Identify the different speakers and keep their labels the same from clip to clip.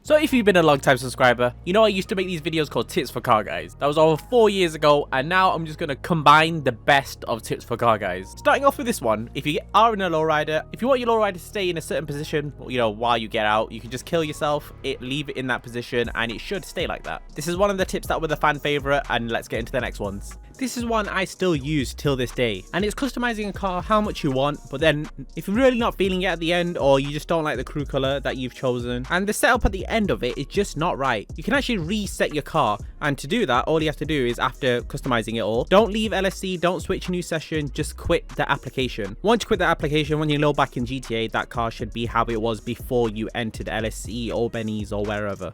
Speaker 1: So if you've been a long time subscriber, you know I used to make these videos called Tips for Car Guys. That was over 4 years ago, and now I'm just going to combine the best of Tips for Car Guys. Starting off with this one, if you are in a lowrider, if you want your lowrider to stay in a certain position, you know, while you get out, you can just kill yourself, leave it in that position, and it should stay like that. This is one of the tips that were the fan favorite, and let's get into the next ones. This is one I still use till this day, and it's customizing a car how much you want, but then if you're really not feeling it at the end, or you just don't like the crew color that you've chosen, and the setup at the end of it is just not right, you can actually reset your car. And to do that, all you have to do is, after customizing it all, don't leave LSC, don't switch new session, just quit the application. Once you quit the application, when you load back in GTA, that car should be how it was before you entered LSC or Benny's or wherever.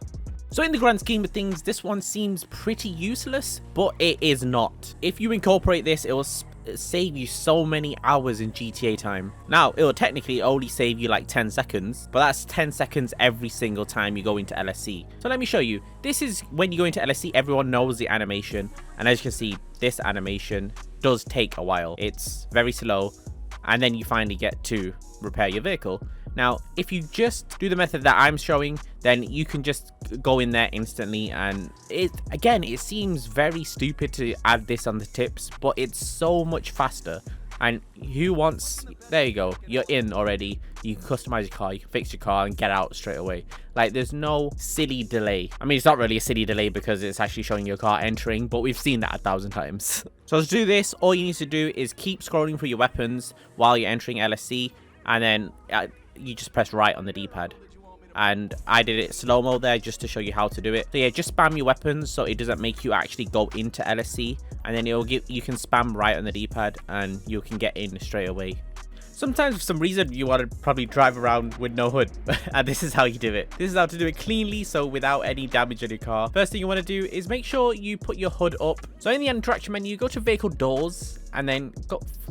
Speaker 1: So in the grand scheme of things, this one seems pretty useless, but it is not. If you incorporate this, it will save you so many hours in GTA time. Now, it will technically only save you like 10 seconds, but that's 10 seconds every single time you go into LSC. So let me show you. This is when you go into LSC, everyone knows the animation. And as you can see, this animation does take a while. It's very slow, and then you finally get to repair your vehicle. Now, if you just do the method that I'm showing, then you can just go in there instantly, and it seems very stupid to add this on the tips, but it's so much faster. And who wants, there you go, you're in already. You can customize your car, you can fix your car and get out straight away. Like, there's no silly delay. I mean, it's not really a silly delay because it's actually showing your car entering, but we've seen that 1,000 times. So to do this, all you need to do is keep scrolling through your weapons while you're entering LSC, and then you just press right on the D-pad. And I did it slow-mo there just to show you how to do it. So yeah, just spam your weapons so it doesn't make you actually go into LSC, and then you can spam right on the D-pad and you can get in straight away. Sometimes for some reason you want to probably drive around with no hood, and this is how you do it. This is how to do it cleanly, so without any damage on your car. First thing you want to do is make sure you put your hood up. So in the interaction menu, go to vehicle doors and then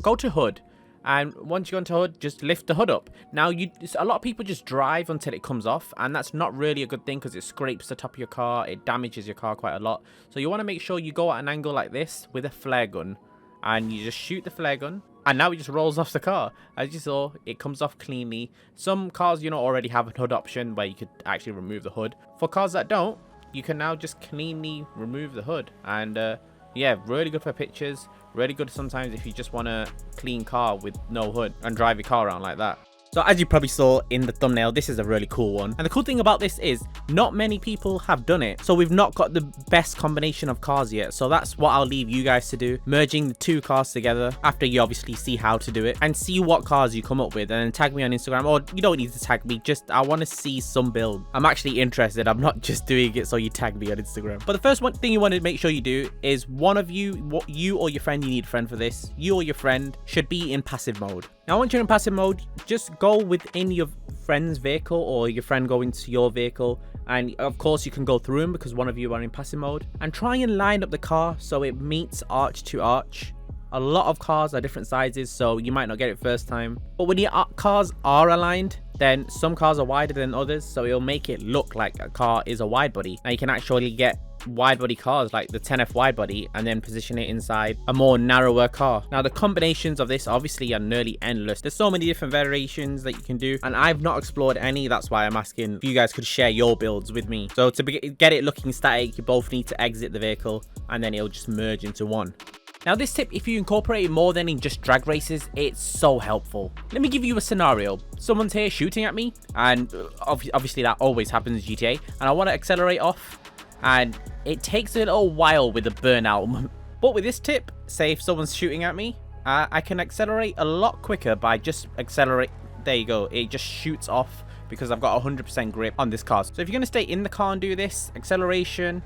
Speaker 1: go to hood. And once you go into hood, just lift the hood up. Now, a lot of people just drive until it comes off, and that's not really a good thing because it scrapes the top of your car. It damages your car quite a lot. So you want to make sure you go at an angle like this with a flare gun, and you just shoot the flare gun, and now it just rolls off the car. As you saw, it comes off cleanly. Some cars, already have a hood option where you could actually remove the hood. For cars that don't, you can now just cleanly remove the hood. And yeah, really good for pictures. Really good sometimes if you just want a clean car with no hood and drive your car around like that. So as you probably saw in the thumbnail, this is a really cool one. And the cool thing about this is not many people have done it. So we've not got the best combination of cars yet. So that's what I'll leave you guys to do. Merging the two cars together after you obviously see how to do it and see what cars you come up with, and then tag me on Instagram. Or you don't need to tag me, just I want to see some build. I'm actually interested. I'm not just doing it so you tag me on Instagram. But the first thing you want to make sure you do is one of you, you or your friend, you need a friend for this. You or your friend should be in passive mode. Now, once you're in passive mode, just go within your friend's vehicle, or your friend go into your vehicle, and of course you can go through them because one of you are in passive mode, and try and line up the car so it meets arch to arch. A lot of cars are different sizes, so you might not get it first time, but when your cars are aligned, then some cars are wider than others, so it'll make it look like a car is a wide body. Now you can actually get wide body cars like the 10F wide body and then position it inside a more narrower car. Now the combinations of this obviously are nearly endless. There's so many different variations that you can do, and I've not explored any. That's why I'm asking if you guys could share your builds with me. So to get it looking static, you both need to exit the vehicle, and then it'll just merge into one. Now this tip, if you incorporate it more than in just drag races, it's so helpful. Let me give you a scenario. Someone's here shooting at me, and obviously that always happens in GTA, and I want to accelerate off, and it takes a little while with the burnout. But with this tip, say if someone's shooting at me, I can accelerate a lot quicker by just accelerate. There you go. It just shoots off because I've got 100% grip on this car. So if you're going to stay in the car and do this, acceleration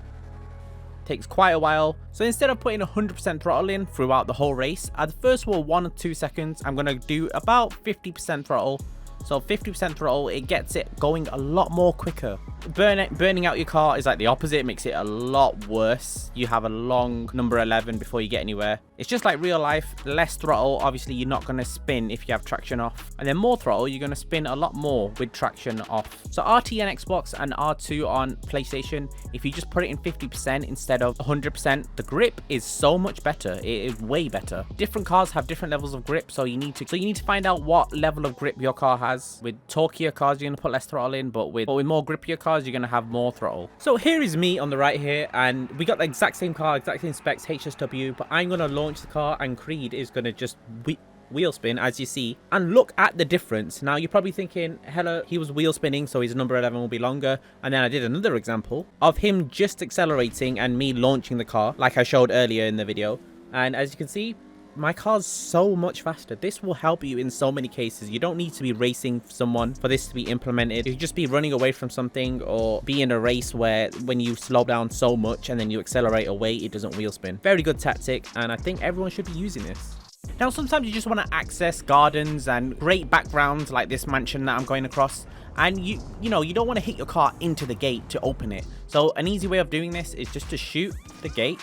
Speaker 1: takes quite a while. So instead of putting 100% throttle in throughout the whole race, at the first 1 or 2 seconds, I'm going to do about 50% throttle. So 50% throttle, it gets it going a lot more quicker. Burning out your car is like the opposite. It makes it a lot worse. You have a long number 11 before you get anywhere. It's just like real life. Less throttle, obviously you're not going to spin if you have traction off, and then more throttle, you're going to spin a lot more with traction off. So RT on Xbox and R2 on PlayStation, if you just put it in 50% instead of 100%, the grip is so much better. It is way better. Different cars have different levels of grip, so you need to find out what level of grip your car has. With torquier cars, you're going to put less throttle in, but with more grippier cars, cars, you're going to have more throttle. So here is me on the right here, and we got the exact same car, exact same specs, HSW, but I'm going to launch the car and Creed is going to just wheel spin, as you see, and look at the difference. Now you're probably thinking, hello, he was wheel spinning, so his number 11 will be longer. And then I did another example of him just accelerating and me launching the car like I showed earlier in the video, and as you can see, my car's so much faster. This will help you in so many cases. You don't need to be racing someone for this to be implemented. You could just be running away from something, or be in a race where when you slow down so much and then you accelerate away, it doesn't wheel spin. Very good tactic, and I think everyone should be using this. Now, sometimes you just want to access gardens and great backgrounds like this mansion that I'm going across, and you don't want to hit your car into the gate to open it. So an easy way of doing this is just to shoot the gate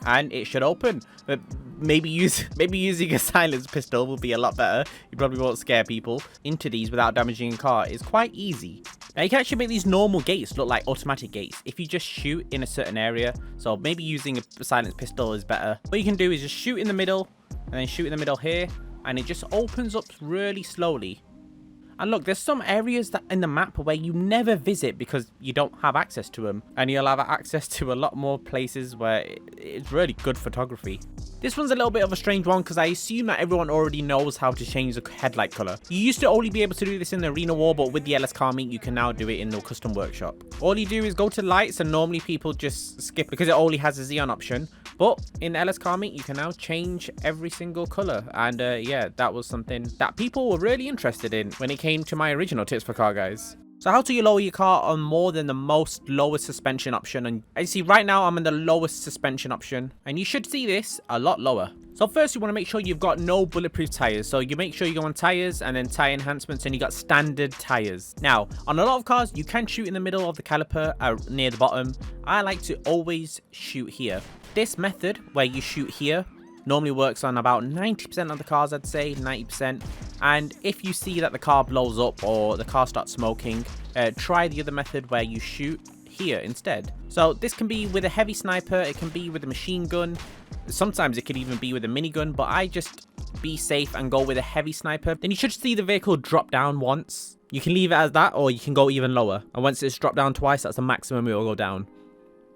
Speaker 1: and it should open. But maybe using a silenced pistol will be a lot better. You probably won't scare people into these without damaging a car. It's quite easy. Now you can actually make these normal gates look like automatic gates if you just shoot in a certain area. So maybe using a silenced pistol is better. What you can do is just shoot in the middle and then shoot in the middle here, and it just opens up really slowly. And look, there's some areas that in the map where you never visit because you don't have access to them, and you'll have access to a lot more places where it's really good photography. This one's a little bit of a strange one because I assume that everyone already knows how to change the headlight color. You used to only be able to do this in the arena war, but with the LS car meet, you can now do it in the custom workshop. All you do is go to lights, and normally people just skip because it only has a Xeon option. But in the LS car meet, you can now change every single color. And yeah, that was something that people were really interested in when it came to my original tips for car guys. So how do you lower your car on more than the most lowest suspension option? And as you see right now, I'm in the lowest suspension option, and you should see this a lot lower. So first you want to make sure you've got no bulletproof tires. So you make sure you go on tires and then tire enhancements, and you got standard tires. Now on a lot of cars you can shoot in the middle of the caliper near the bottom. I like to always shoot here. This method where you shoot here normally works on about 90% of the cars, I'd say 90%. And if you see that the car blows up or the car starts smoking, try the other method where you shoot here instead. So this can be with a heavy sniper, it can be with a machine gun, sometimes it could even be with a minigun, but I just be safe and go with a heavy sniper. Then you should see the vehicle drop down once. You can leave it as that, or you can go even lower, and once it's dropped down twice, that's the maximum it will go down.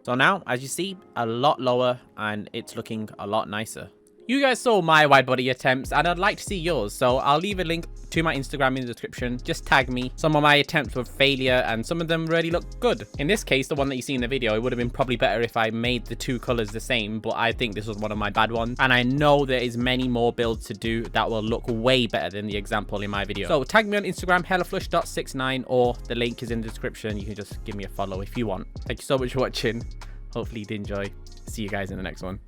Speaker 1: So now, as you see, a lot lower, and it's looking a lot nicer. You guys saw my wide body attempts, and I'd like to see yours, so I'll leave a link to my Instagram in the description. Just tag me. Some of my attempts were failure, and some of them really look good. In this case, the one that you see in the video, it would have been probably better if I made the two colors the same, but I think this was one of my bad ones, and I know there is many more builds to do that will look way better than the example in my video. So tag me on Instagram, hellaflush.69, or the link is in the description. You can just give me a follow if you want. Thank you so much for watching. Hopefully you did enjoy. See you guys in the next one.